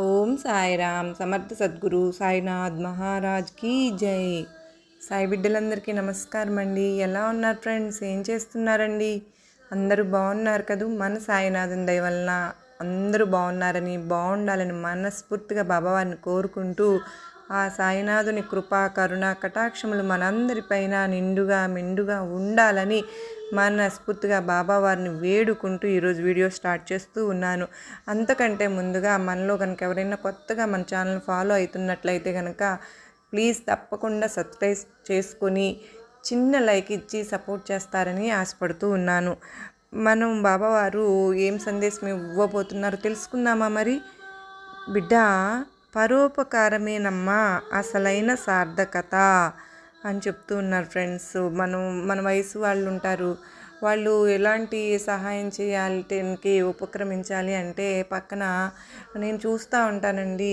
ఓం సాయిరామ్ సమర్థ సద్గురు సాయినాథ్ మహారాజ్ కీ జై. సాయి బిడ్డలందరికీ నమస్కారం అండి. ఎలా ఉన్నారు ఫ్రెండ్స్? ఏం చేస్తున్నారండి? అందరూ బాగున్నారు కదూ. మన సాయినాథన్ దయ వలన అందరూ బాగున్నారని, బాగుండాలని మనస్ఫూర్తిగా బాబావారిని కోరుకుంటూ, ఆ సాయినాథుని కృపా కరుణ కటాక్షములు మనందరిపైన నిండుగా మెండుగా ఉండాలని మనస్ఫూర్తిగా బాబావారిని వేడుకుంటూ ఈరోజు వీడియో స్టార్ట్ చేస్తూ ఉన్నాను. అంతకంటే ముందుగా మనలో కనుక ఎవరైనా కొత్తగా మన ఛానల్ ఫాలో అవుతున్నట్లయితే కనుక ప్లీజ్ తప్పకుండా సబ్స్క్రైబ్ చేసుకొని చిన్న లైక్ ఇచ్చి సపోర్ట్ చేస్తారని ఆశపడుతూ ఉన్నాను. మనం బాబావారు ఏం సందేశం ఇవ్వబోతున్నారో తెలుసుకుందామా? మరి బిడ్డ, పరోపకారమేనమ్మా అసలైన సార్థకత అని చెప్తూ ఉన్నారు ఫ్రెండ్స్. మన వయసు వాళ్ళు ఉంటారు, వాళ్ళు ఎలాంటి సహాయం చేయాలికి ఉపక్రమించాలి అంటే పక్కన నేను చూస్తూ ఉంటానండి.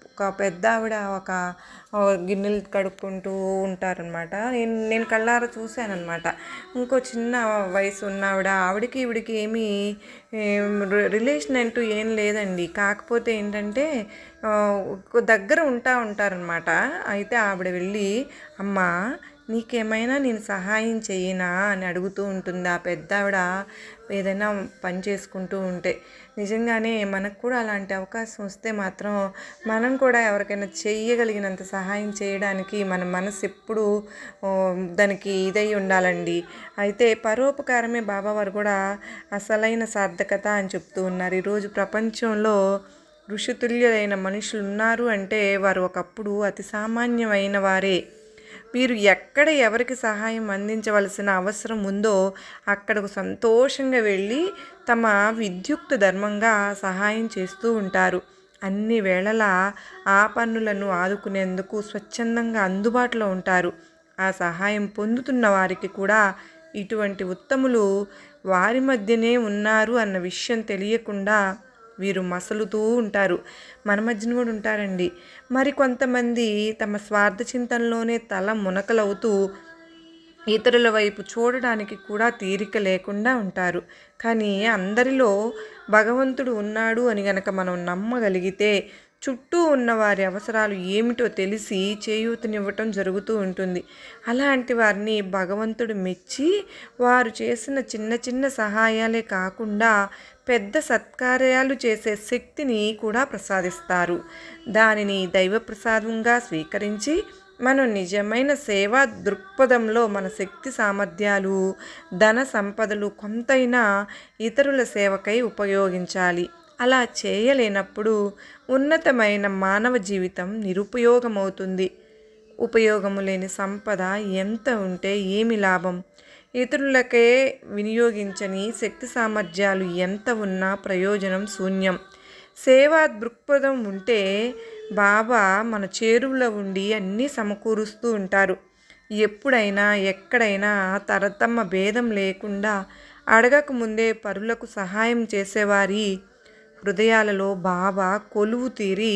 ఒక పెద్ద ఆవిడ ఒక గిన్నెలు కడుక్కుంటూ ఉంటారనమాట. నేను కళ్ళారా చూశానమాట. ఇంకో చిన్న వయసు ఉన్న ఆవిడకి ఈవిడికి ఏమీ రిలేషన్ అంటూ ఏం లేదండి. కాకపోతే ఏంటంటే దగ్గర ఉంటారనమాట. అయితే ఆవిడ వెళ్ళి, అమ్మా నీకేమైనా నేను సహాయం చెయ్యినా అని అడుగుతూ ఉంటుంది. ఆ పెద్ద ఆవిడ ఏదైనా పని చేసుకుంటూ ఉంటే నిజంగానే మనకు కూడా అలాంటి అవకాశం వస్తే మాత్రం మనం కూడా ఎవరికైనా చెయ్యగలిగినంత సహాయం చేయడానికి మన మనసు ఎప్పుడు దానికి ఇదై ఉండాలండి. అయితే పరోపకారమే బాబావారు కూడా అసలైన సార్థకత అని చెప్తూ ఉన్నారు. ఈరోజు ప్రపంచంలో ఋషితుల్యులైన మనుషులు ఉన్నారు అంటే వారు ఒకప్పుడు అతి సామాన్యమైన వారే. వీరు ఎక్కడ ఎవరికి సహాయం అందించవలసిన అవసరం ఉందో అక్కడకు సంతోషంగా వెళ్ళి తమ విద్యుక్త ధర్మంగా సహాయం చేస్తూ ఉంటారు. అన్ని వేళలా ఆ పన్నులను ఆదుకునేందుకు స్వచ్ఛందంగా అందుబాటులో ఉంటారు. ఆ సహాయం పొందుతున్న వారికి కూడా ఇటువంటి ఉత్తములు వారి మధ్యనే ఉన్నారు అన్న విషయం తెలియకుండా వీరు మసలుతూ ఉంటారు. మన మధ్యన కూడా ఉంటారండి. మరి కొంతమంది తమ స్వార్థ చింతనలోనే తల మునకలవుతూ ఇతరుల వైపు చూడడానికి కూడా తీరిక లేకుండా ఉంటారు. కానీ అందరిలో భగవంతుడు ఉన్నాడు అని గనక మనం నమ్మగలిగితే చుట్టూ ఉన్న వారి అవసరాలు ఏమిటో తెలిసి చేయూతనివ్వటం జరుగుతూ ఉంటుంది. అలాంటి వారిని భగవంతుడు మెచ్చి వారు చేసిన చిన్న చిన్న సహాయాలే కాకుండా పెద్ద సత్కార్యాలు చేసే శక్తిని కూడా ప్రసాదిస్తారు. దానిని దైవప్రసాదంగా స్వీకరించి మనం నిజమైన సేవా దృక్పథంలో మన శక్తి సామర్థ్యాలు, ధన సంపదలు కొంతైనా ఇతరుల సేవకై ఉపయోగించాలి. అలా చేయలేనప్పుడు ఉన్నతమైన మానవ జీవితం నిరుపయోగమవుతుంది. ఉపయోగము లేని సంపద ఎంత ఉంటే ఏమి లాభం? ఇతరులకే వినియోగించని శక్తి సామర్థ్యాలు ఎంత ఉన్నా ప్రయోజనం శూన్యం. సేవా దృక్పథం ఉంటే బాబా మన చేరువలో ఉండి అన్నీ సమకూరుస్తూ ఉంటారు. ఎప్పుడైనా ఎక్కడైనా తరతమ భేదం లేకుండా అడగక ముందే పరులకు సహాయం చేసేవారి హృదయాలలో బాబా కొలువు తీరి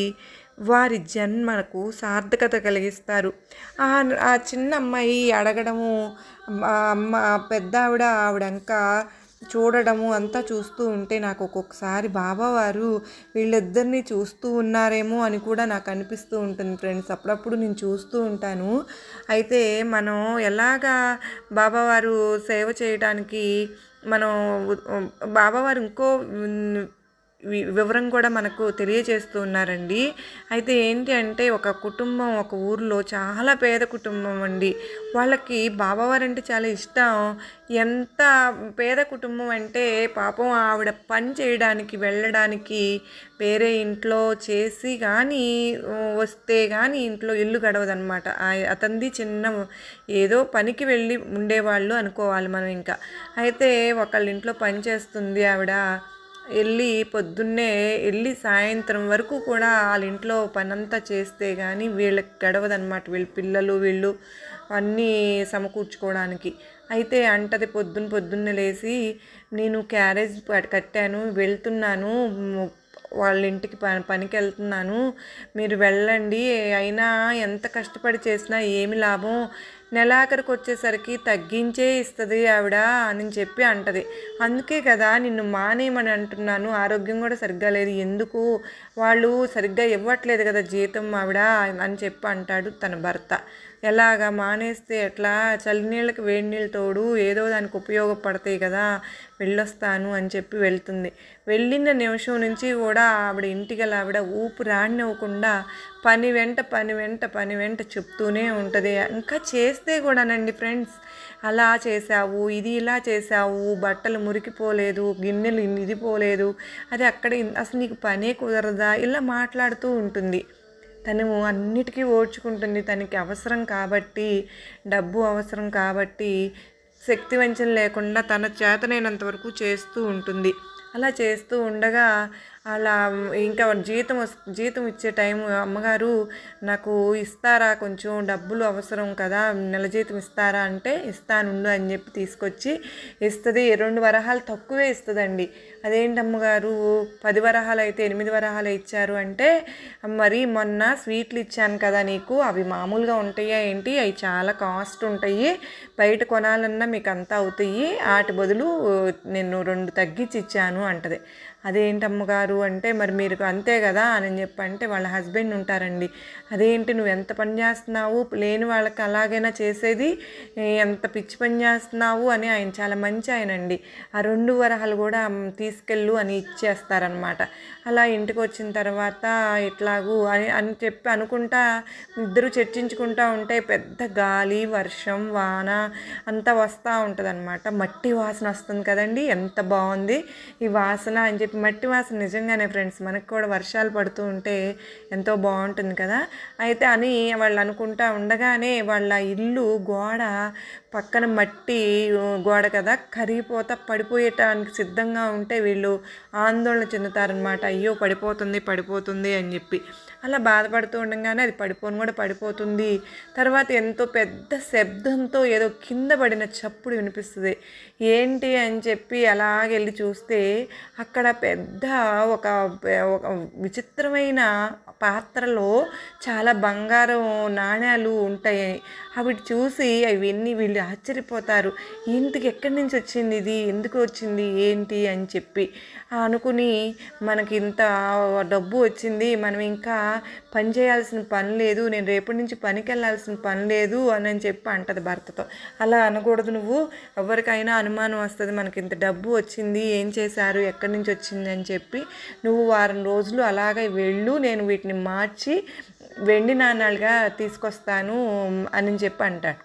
వారి జన్మకు సార్థకత కలిగిస్తారు. ఆ చిన్న అమ్మాయి అడగడము, అమ్మ పెద్ద ఆవిడంక చూడడము అంతా చూస్తూ ఉంటే నాకు ఒక్కొక్కసారి బాబావారు వీళ్ళిద్దరినీ చూస్తూ ఉన్నారేమో అని కూడా నాకు అనిపిస్తూ ఉంటుంది ఫ్రెండ్స్. అప్పుడప్పుడు నేను చూస్తూ ఉంటాను. అయితే మనం ఎలాగా బాబావారు సేవ చేయడానికి మనం బాబావారు ఇంకో వివరం కూడా మనకు తెలియజేస్తూ ఉన్నారండి. అయితే ఏంటి అంటే ఒక కుటుంబం ఒక ఊరిలో చాలా పేద కుటుంబం అండి. వాళ్ళకి బాబావారు అంటే చాలా ఇష్టం. ఎంత పేద కుటుంబం అంటే పాపం ఆవిడ పని చేయడానికి వెళ్ళడానికి వేరే ఇంట్లో చేసి కానీ వస్తే కానీ ఇంట్లో ఇల్లు గడవదనమాట. అతనిది చిన్న ఏదో పనికి వెళ్ళి ఉండేవాళ్ళు అనుకోవాలి మనం. ఇంకా అయితే ఒకళ్ళ ఇంట్లో పని చేస్తుంది ఆవిడ. పొద్దున్నే వెళ్ళి సాయంత్రం వరకు కూడా వాళ్ళ ఇంట్లో పనంతా చేస్తే కానీ వీళ్ళకి గడవదనమాట. వీళ్ళు అన్నీ సమకూర్చుకోవడానికి. అయితే అంటది పొద్దున్నే లేచి, నేను క్యారేజ్ కట్టాను, వెళ్తున్నాను, వాళ్ళ ఇంటికి పనికి వెళ్తున్నాను, మీరు వెళ్ళండి, అయినా ఎంత కష్టపడి చేసినా ఏమి లాభం, నెలాఖరికి వచ్చేసరికి తగ్గించే ఇస్తుంది ఆవిడ అని చెప్పి అంటది. అందుకే కదా నిన్ను మానేయమని అంటున్నాను, ఆరోగ్యం కూడా సరిగ్గా లేదు, ఎందుకు వాళ్ళు సరిగ్గా ఇవ్వట్లేదు కదా జీతం ఆవిడ అని చెప్పి అంటాడు తన భర్త. ఎలాగా మానేస్తే ఎట్లా, చలినీళ్ళకి వేడి నీళ్ళు తోడు, ఏదో దానికి ఉపయోగపడతాయి కదా, వెళ్ళొస్తాను అని చెప్పి వెళ్తుంది. వెళ్ళిన నిమిషం నుంచి కూడా ఆవిడ ఇంటికి ఆవిడ ఊపు రానివ్వకుండా పని వెంట చెప్తూనే ఉంటుంది. ఇంకా చేస్తే కూడానండి ఫ్రెండ్స్, అలా చేసావు, ఇది ఇలా చేసావు, బట్టలు మురికిపోలేదు, గిన్నెలు ఇది పోలేదు, అది అక్కడ అసలు నీకు పనే కుదరదా, ఇలా మాట్లాడుతూ ఉంటుంది. తను అన్నిటికీ ఓర్చుకుంటుంది. తనకి అవసరం కాబట్టి, డబ్బు అవసరం కాబట్టి శక్తి వంచన లేకుండా తన చేతనైనంత వరకు చేస్తూ ఉంటుంది. అలా చేస్తూ ఉండగా అలా ఇంకా జీతం ఇచ్చే టైం, అమ్మగారు నాకు ఇస్తారా, కొంచెం డబ్బులు అవసరం కదా, నెల జీతం ఇస్తారా అంటే ఇస్తానుండు అని చెప్పి తీసుకొచ్చి ఇస్తుంది. 2 వరహాలు తక్కువే ఇస్తుందండి. అదేంటి అమ్మగారు 10 వరహాలు అయితే 8 వరహాలు ఇచ్చారు అంటే, మరి మొన్న స్వీట్లు ఇచ్చాను కదా నీకు, అవి మామూలుగా ఉంటాయా ఏంటి, అవి చాలా కాస్ట్ ఉంటాయి, బయట కొనాలన్నా మీకు అంతా అవుతాయి, వాటి బదులు నేను 2 తగ్గించి ఇచ్చాను అంటది. అదేంటమ్మగారు అంటే, మరి మీరు అంతే కదా అని చెప్పంటే వాళ్ళ హస్బెండ్ ఉంటారండి. అదేంటి నువ్వు ఎంత పని చేస్తున్నావు, లేని వాళ్ళకి అలాగైనా చేసేది, ఎంత పిచ్చి పని చేస్తున్నావు అని ఆయన చాలా మంచి ఆయనండి. ఆ 2 వరహాలు కూడా తీసుకెళ్ళు అని ఇచ్చేస్తారనమాట. అలా ఇంటికి వచ్చిన తర్వాత ఇట్లాగూ అని చెప్పి అనుకుంటా ఇద్దరు చర్చించుకుంటూ ఉంటే పెద్ద గాలి, వర్షం, వాన అంతా వస్తూ ఉంటుంది అనమాట. మట్టి వాసన వస్తుంది కదండి, ఎంత బాగుంది ఈ వాసన అని చెప్పి. మట్టి వాసన నిజంగానే ఫ్రెండ్స్, మనకు కూడా వర్షాలు పడుతూ ఉంటే ఎంతో బాగుంటుంది కదా. అయితే అని వాళ్ళు అనుకుంటా ఉండగానే వాళ్ళ ఇల్లు గోడ పక్కన మట్టి గోడ కదా, కరిగిపోతా పడిపోయేటానికి సిద్ధంగా ఉంటే వీళ్ళు ఆందోళన చెందుతారనమాట. అయ్యో పడిపోతుంది అని చెప్పి. అలా బాధపడుతూ ఉండగానే అది పడిపోతుంది. తర్వాత ఎంతో పెద్ద శబ్దంతో ఏదో కింద పడిన చప్పుడు వినిపిస్తుంది. ఏంటి అని చెప్పి అలాగెళ్ళి చూస్తే అక్కడ పెద్ద ఒక విచిత్రమైన పాత్రలో చాలా బంగారం నాణ్యాలు ఉంటాయి. అవి చూసి అవన్నీ వీళ్ళు ఆశ్చర్యపోతారు. ఇంటికి ఎక్కడి నుంచి వచ్చింది, ఇది ఎందుకు వచ్చింది ఏంటి అని చెప్పి అనుకుని, మనకి ఇంత డబ్బు వచ్చింది, మనం ఇంకా పని చేయాల్సిన పని లేదు, నేను రేపటి నుంచి పనికి వెళ్ళాల్సిన పని లేదు అని చెప్పి అంటది భర్తతో. అలా అనకూడదు నువ్వు, ఎవరికైనా అనుమానం వస్తుంది, మనకి ఇంత డబ్బు వచ్చింది, ఏం చేశారు, ఎక్కడి నుంచి వచ్చింది అని చెప్పి. నువ్వు వారం రోజులు అలాగే వెళ్ళు, నేను వీటిని మార్చి వెండి నాణాలుగా తీసుకొస్తాను అని చెప్పి అంటాడు.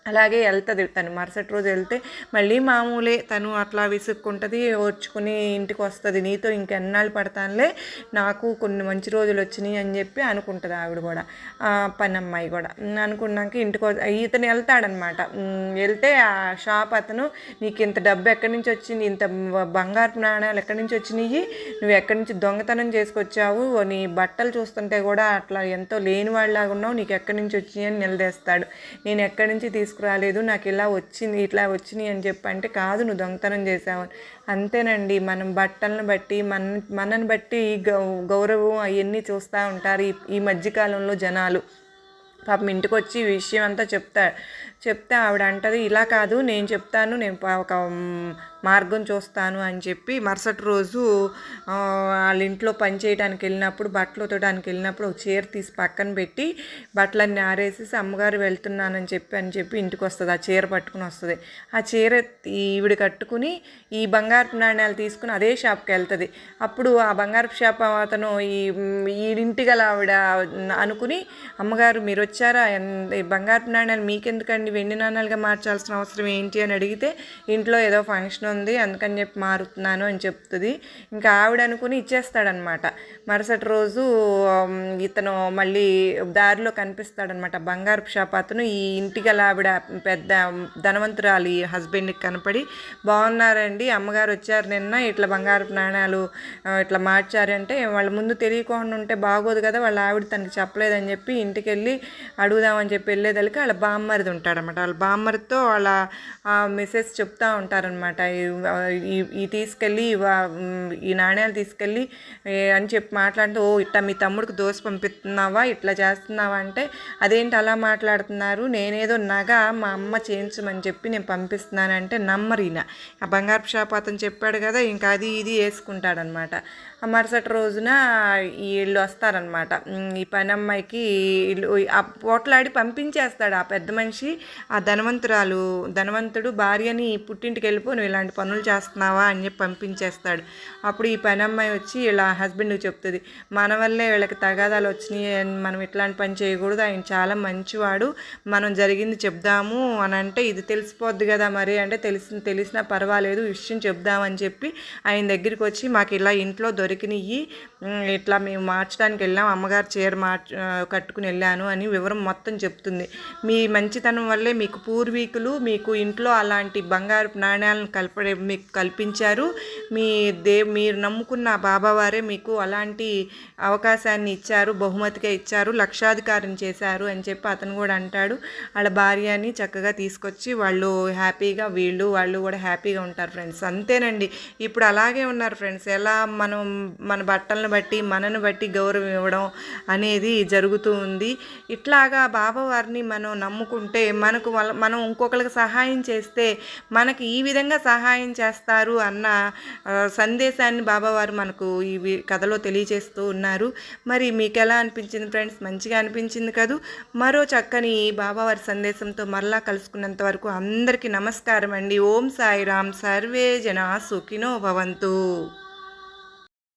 అలాగే వెళ్తుంది తను. మరుసటి రోజు వెళ్తే మళ్ళీ మామూలే, తను అట్లా విసుక్కుంటుంది, ఓర్చుకుని ఇంటికి వస్తుంది. నీతో ఇంకెన్నాళ్ళు పడతానులే, నాకు కొన్ని మంచి రోజులు వచ్చినాయి అని చెప్పి అనుకుంటుంది ఆవిడ కూడా, పని అమ్మాయి కూడా. అనుకున్నాక ఇంటికి ఇతను వెళ్తాడనమాట. వెళ్తే ఆ షాప్ అతను, నీకు ఇంత డబ్బు ఎక్కడి నుంచి వచ్చింది, ఇంత బంగారు నాణ్యాలు ఎక్కడి నుంచి వచ్చినాయి, నువ్వు ఎక్కడి నుంచి దొంగతనం చేసుకొచ్చావు, నీ బట్టలు చూస్తుంటే కూడా అట్లా ఎంతో లేని వాళ్ళలాగా ఉన్నావు, నీకు ఎక్కడి నుంచి వచ్చినాయి అని నిలదీస్తాడు. నేను ఎక్కడి నుంచి రాలేదు, నాకు ఇలా వచ్చింది, ఇట్లా వచ్చినాయి అని చెప్పి అంటే, కాదు నువ్వు దొంగతనం చేసావు. అంతేనండి, మనం బట్టలను బట్టి మనని బట్టి గౌరవం అవన్నీ చూస్తూ ఉంటారు ఈ మధ్యకాలంలో జనాలు. పాపం ఇంటికి వచ్చి ఈ విషయం అంతా చెప్తే ఆవిడ అంటది, ఇలా కాదు నేను చెప్తాను, నేను ఒక మార్గం చూస్తాను అని చెప్పి మరుసటి రోజు వాళ్ళ ఇంట్లో పని చేయడానికి వెళ్ళినప్పుడు, బట్టలు ఉతకడానికి వెళ్ళినప్పుడు ఒక చీర తీసి పక్కన పెట్టి బట్టలన్నీ ఆరేసేసి అమ్మగారు వెళ్తున్నానని చెప్పి ఇంటికి వస్తుంది. ఆ చీర పట్టుకుని వస్తుంది. ఆ చీర ఈవిడ కట్టుకుని ఈ బంగారు నాణ్యాలు తీసుకుని అదే షాప్కి వెళ్తుంది. అప్పుడు ఆ బంగారు షాప్ అతను ఈ ఇంటి గల ఆవిడ అనుకుని, అమ్మగారు మీరు వచ్చారా, ఈ బంగారు నాణ్యాలు మీకెందుకండి, వెండి నాణ్యాలుగా మార్చాల్సిన అవసరం ఏంటి అని అడిగితే, ఇంట్లో ఏదో ఫంక్షన్ ఉంది అందుకని చెప్పి మారుతున్నాను అని చెప్తుంది. ఇంకా ఆవిడ అనుకుని ఇచ్చేస్తాడనమాట. మరుసటి రోజు ఇతను మళ్ళీ దారిలో కనిపిస్తాడనమాట. బంగారు షాప్ అతను ఈ ఇంటికి గల ఆవిడ పెద్ద ధనవంతురాలి హస్బెండ్కి కనపడి, బాగున్నారండి, అమ్మగారు వచ్చారు నిన్న, ఇట్లా బంగారు నాణ్యాలు ఇట్లా మార్చారంటే, వాళ్ళ ముందు తెలియకుండా ఉంటే బాగోదు కదా, వాళ్ళ ఆవిడ తనకి చెప్పలేదని చెప్పి ఇంటికి వెళ్ళి అడుగుదామని చెప్పి వెళ్ళేదలికి వాళ్ళ బామ్మరిది ఉంటాడనమాట. వాళ్ళ బామ్మరితో వాళ్ళ మిస్సెస్ చెప్తూ ఉంటారనమాట, ఈ తీసుకెళ్ళి ఈ నాణ్యాలు తీసుకెళ్ళి అని చెప్పి మాట్లాడుతూ, ఓ ఇట్లా మీ తమ్ముడికి దోశ పంపిస్తున్నావా, ఇట్లా చేస్తున్నావా అంటే, అదేంటి అలా మాట్లాడుతున్నారు, నేనేదో నగ మా అమ్మ చేయించమని చెప్పి నేను పంపిస్తున్నానంటే నమ్మరీన. ఆ బంగారు షాప్ అతను చెప్పాడు కదా, ఇంకా అది ఇది వేసుకుంటాడనమాట. మరుసటి రోజున వీళ్ళు వస్తారనమాట. ఈ పని అమ్మాయికి ఆ పోట్లాడి పంపించేస్తాడు ఆ పెద్ద మనిషి. ఆ ధనవంతుడు భార్యని పుట్టింటికి వెళ్ళిపో, నువ్వు ఇలాంటి పనులు చేస్తున్నావా అని చెప్పి పంపించేస్తాడు. అప్పుడు ఈ పని అమ్మాయి వచ్చి ఇలా హస్బెండ్కి చెప్తుంది, మన వల్లే వీళ్ళకి తగాదాలు వచ్చినాయి, మనం ఇట్లాంటి పని చేయకూడదు, ఆయన చాలా మంచివాడు, మనం జరిగింది చెప్దాము అని అంటే, ఇది తెలిసిపోద్ది కదా మరి అంటే, తెలిసినా పర్వాలేదు విషయం చెప్దామని చెప్పి ఆయన దగ్గరికి వచ్చి, మాకు ఇలా ఇంట్లో దొరికినవి, ఇట్లా మేము మార్చడానికి వెళ్ళాం, అమ్మగారు చీర కట్టుకుని వెళ్ళాను అని వివరం మొత్తం చెప్తుంది. మీ మంచితనం వల్లే మీకు పూర్వీకులు మీకు ఇంట్లో అలాంటి బంగారు నాణ్యాలను మీకు కల్పించారు, మీరు నమ్ముకున్న బాబావారే మీకు అలాంటి అవకాశాన్ని ఇచ్చారు, బహుమతిగా ఇచ్చారు, లక్షాధికారం చేశారు అని చెప్పి అతను కూడా అంటాడు. వాళ్ళ భార్యని చక్కగా తీసుకొచ్చి వాళ్ళు హ్యాపీగా, వాళ్ళు కూడా హ్యాపీగా ఉంటారు ఫ్రెండ్స్. అంతేనండి, ఇప్పుడు అలాగే ఉన్నారు ఫ్రెండ్స్. ఎలా మన బట్టలను బట్టి మనను బట్టి గౌరవం ఇవ్వడం అనేది జరుగుతూ ఉంది. ఇట్లాగా బాబావారిని మనం నమ్ముకుంటే మనం ఇంకొకరికి సహాయం చేస్తే మనకి ఈ విధంగా సహాయం చేస్తారు అన్న సందేశాన్ని బాబావారు మనకు ఈ కథలో తెలియజేస్తూ ఉన్నారు. మరి మీకు ఎలా అనిపించింది ఫ్రెండ్స్? మంచిగా అనిపించింది కదూ. మరో చక్కని బాబావారి సందేశంతో మరలా కలుసుకున్నంత వరకు అందరికీ నమస్కారం అండి. ఓం సాయిరామ్. సర్వే జనా సుఖినో భవంతు.